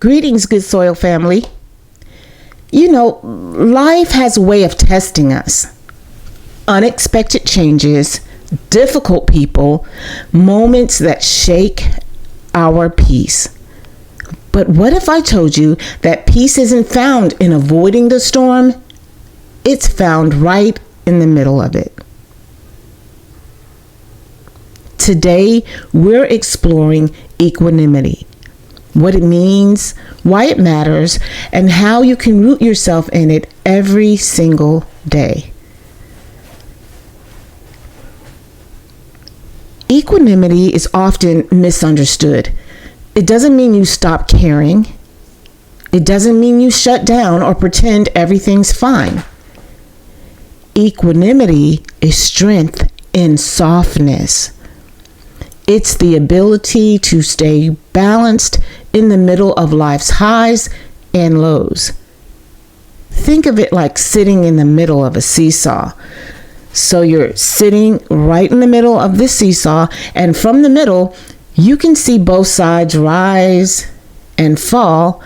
Greetings, good soil family. You know, life has a way of testing us. Unexpected changes, difficult people, moments that shake our peace. But what if I told you that peace isn't found in avoiding the storm? It's found right in the middle of it. Today, we're exploring equanimity, what it means, why it matters, and how you can root yourself in it every single day. Equanimity is often misunderstood. It doesn't mean you stop caring. It doesn't mean you shut down or pretend everything's fine. Equanimity is strength in softness. It's the ability to stay balanced in the middle of life's highs and lows. Think of it like sitting in the middle of a seesaw. So you're sitting right in the middle of the seesaw, and from the middle, you can see both sides rise and fall,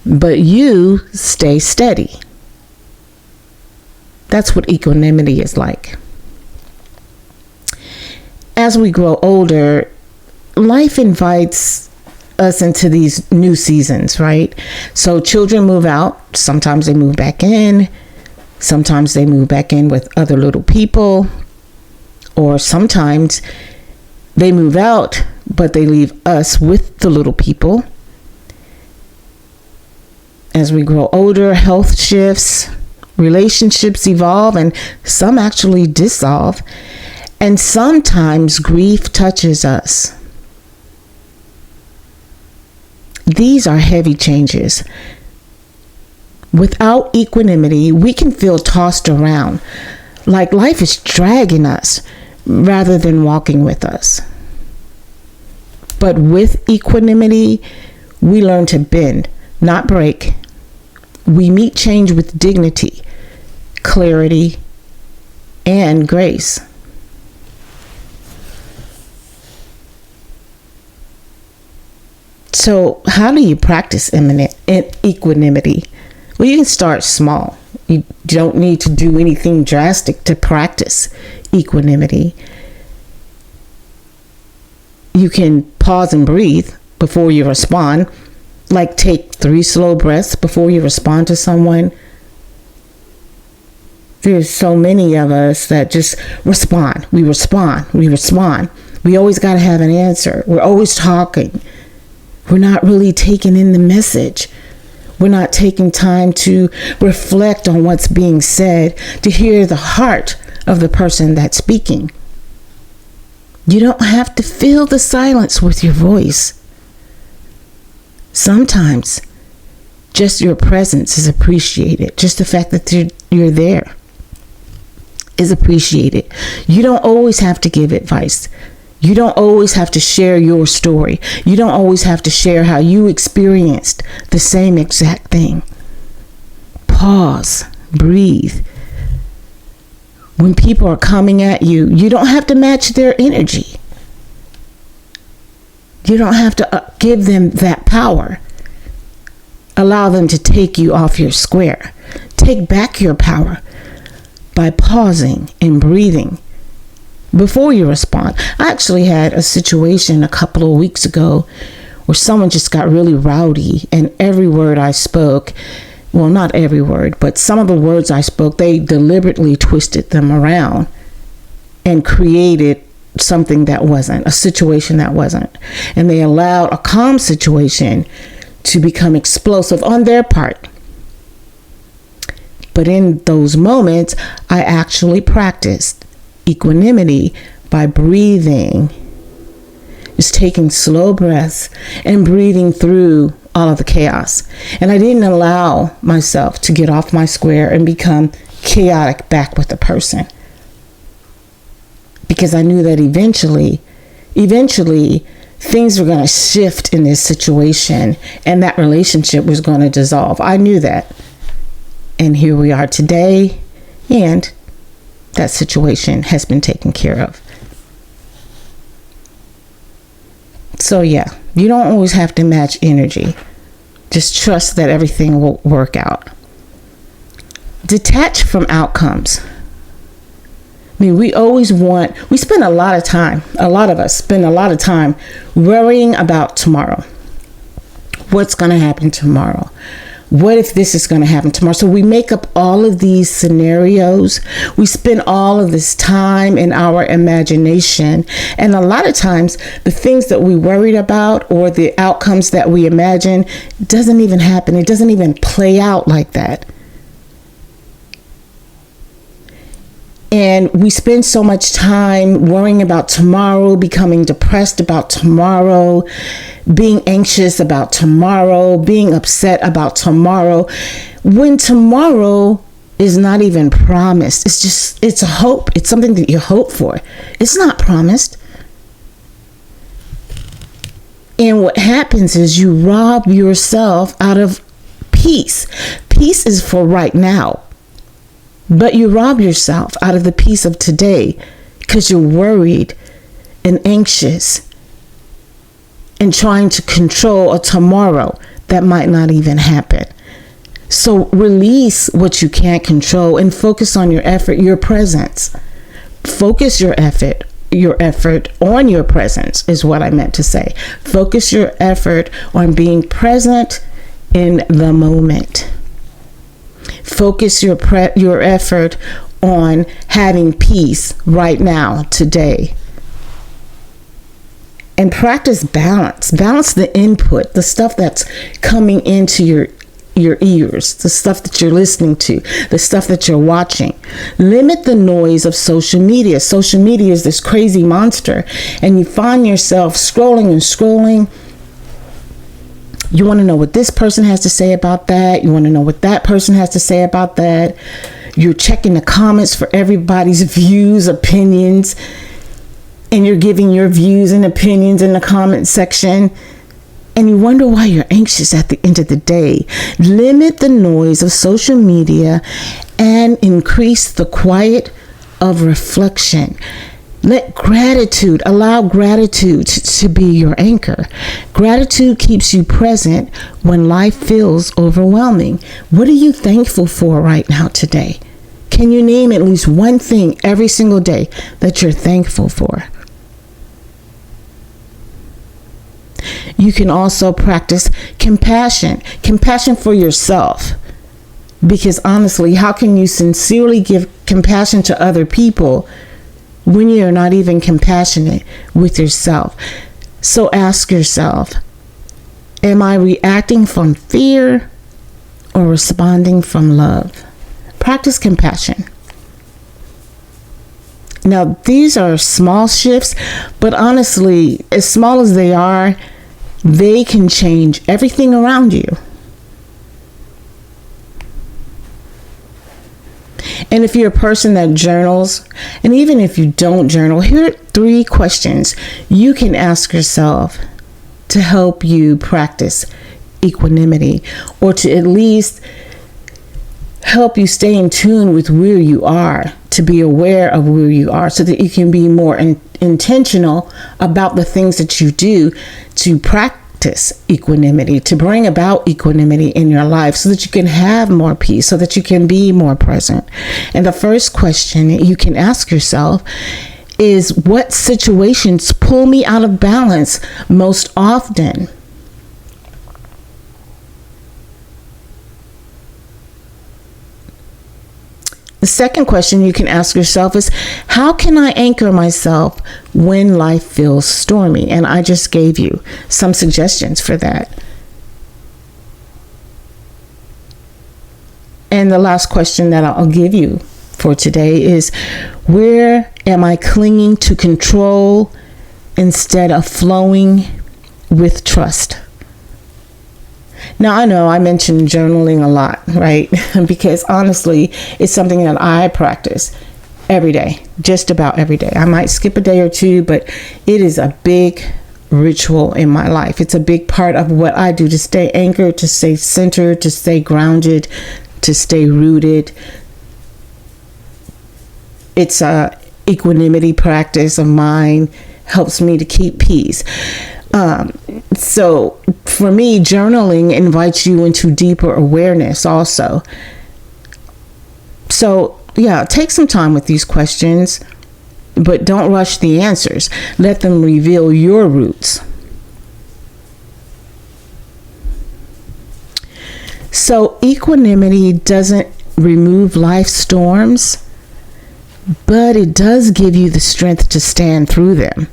but you stay steady. That's what equanimity is like. As we grow older, life invites us into these new seasons, right? So children move out. Sometimes they move back in. Sometimes they move back in with other little people. Or sometimes they move out, but they leave us with the little people. As we grow older, health shifts, relationships evolve, and some actually dissolve. And sometimes grief touches us. These are heavy changes. Without equanimity, we can feel tossed around, like life is dragging us rather than walking with us. But with equanimity, we learn to bend, not break. We meet change with dignity, clarity, and grace. So how do you practice equanimity? Well, you can start small. You don't need to do anything drastic to practice equanimity. You can pause and breathe before you respond. Like take 3 slow breaths before you respond to someone. There's so many of us that just respond. We respond. We always got to have an answer. We're always talking. We're not really taking in the message. We're not taking time to reflect on what's being said, to hear the heart of the person that's speaking. You don't have to fill the silence with your voice. Sometimes just your presence is appreciated. Just the fact that you're there is appreciated. You don't always have to give advice. You don't always have to share your story. You don't always have to share how you experienced the same exact thing. Pause, breathe. When people are coming at you, you don't have to match their energy. You don't have to give them that power. Allow them to take you off your square. Take back your power by pausing and breathing before you respond. I actually had a situation a couple of weeks ago where someone just got really rowdy, and every word I spoke, well, not every word, but some of the words I spoke, they deliberately twisted them around and created something that wasn't, a situation that wasn't. And they allowed a calm situation to become explosive on their part. But in those moments, I actually practiced equanimity by breathing, just taking slow breaths and breathing through all of the chaos. And I didn't allow myself to get off my square and become chaotic back with the person, because I knew that eventually things were going to shift in this situation and that relationship was going to dissolve. I knew that. And here we are today, and that situation has been taken care of. So yeah, You don't always have to match energy. Just trust that everything will work out. Detach from outcomes. I mean, we spend a lot of us spend a lot of time worrying about tomorrow. What's going to happen tomorrow? What if this is going to happen tomorrow? So we make up all of these scenarios. We spend all of this time in our imagination. And a lot of times the things that we worried about or the outcomes that we imagine doesn't even happen. It doesn't even play out like that. And we spend so much time worrying about tomorrow, becoming depressed about tomorrow, being anxious about tomorrow, being upset about tomorrow, when tomorrow is not even promised. It's a hope. It's something that you hope for. It's not promised. And what happens is you rob yourself out of peace. Peace is for right now. But you rob yourself out of the peace of today because you're worried and anxious and trying to control a tomorrow that might not even happen. So release what you can't control and focus on your effort, your presence. Focus your effort on your presence is what I meant to say. Focus your effort on being present in the moment. Focus your effort on having peace right now, today. And practice balance. Balance the input, the stuff that's coming into your ears, the stuff that you're listening to, the stuff that you're watching. Limit the noise of social media. Social media is this crazy monster, and you find yourself scrolling and scrolling. You want to know what this person has to say about that. You want to know what that person has to say about that. You're checking the comments for everybody's views, opinions, and you're giving your views and opinions in the comment section. And you wonder why you're anxious at the end of the day. Limit the noise of social media and increase the quiet of reflection. Allow gratitude to be your anchor. Gratitude keeps you present when life feels overwhelming. What are you thankful for right now today? Can you name at least one thing every single day that you're thankful for? You can also practice compassion for yourself. Because honestly, how can you sincerely give compassion to other people when you're not even compassionate with yourself? So ask yourself, am I reacting from fear or responding from love? Practice compassion. Now, these are small shifts, but honestly, as small as they are, they can change everything around you. And if you're a person that journals, and even if you don't journal, here are 3 questions you can ask yourself to help you practice equanimity, or to at least help you stay in tune with where you are, to be aware of where you are, so that you can be more intentional about the things that you do to practice equanimity, to bring about equanimity in your life, so that you can have more peace, so that you can be more present. And the first question you can ask yourself is, what situations pull me out of balance most often? The second question you can ask yourself is, how can I anchor myself when life feels stormy? And I just gave you some suggestions for that. And the last question that I'll give you for today is, where am I clinging to control instead of flowing with trust? Now, I know I mentioned journaling a lot, right? Because honestly, it's something that I practice every day, just about every day. I might skip a day or two, but it is a big ritual in my life. It's a big part of what I do to stay anchored, to stay centered, to stay grounded, to stay rooted. It's a equanimity practice of mine, helps me to keep peace. So for me, journaling invites you into deeper awareness also. So yeah, take some time with these questions, but don't rush the answers. Let them reveal your roots. So equanimity doesn't remove life's storms, but it does give you the strength to stand through them.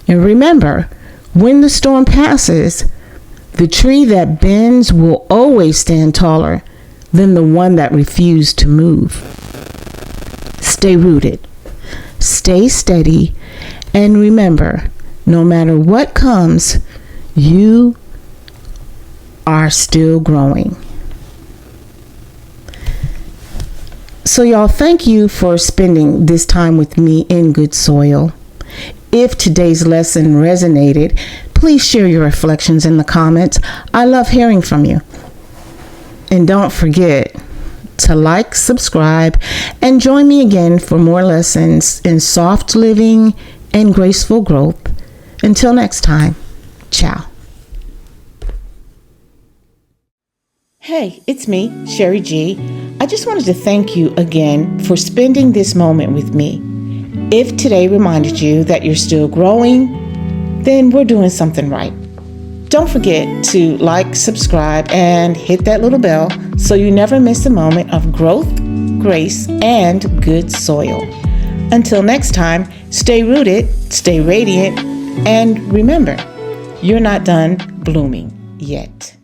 And remember, when the storm passes, the tree that bends will always stand taller than the one that refused to move. Stay rooted, stay steady, and remember, no matter what comes, you are still growing. So y'all, thank you for spending this time with me in good soil. If today's lesson resonated, please share your reflections in the comments. I love hearing from you. And don't forget to like, subscribe, and join me again for more lessons in soft living and graceful growth. Until next time, ciao. Hey, it's me, Sherry G. I just wanted to thank you again for spending this moment with me. If today reminded you that you're still growing, then we're doing something right. Don't forget to like, subscribe, and hit that little bell so you never miss a moment of growth, grace, and good soil. Until next time, stay rooted, stay radiant, and remember, you're not done blooming yet.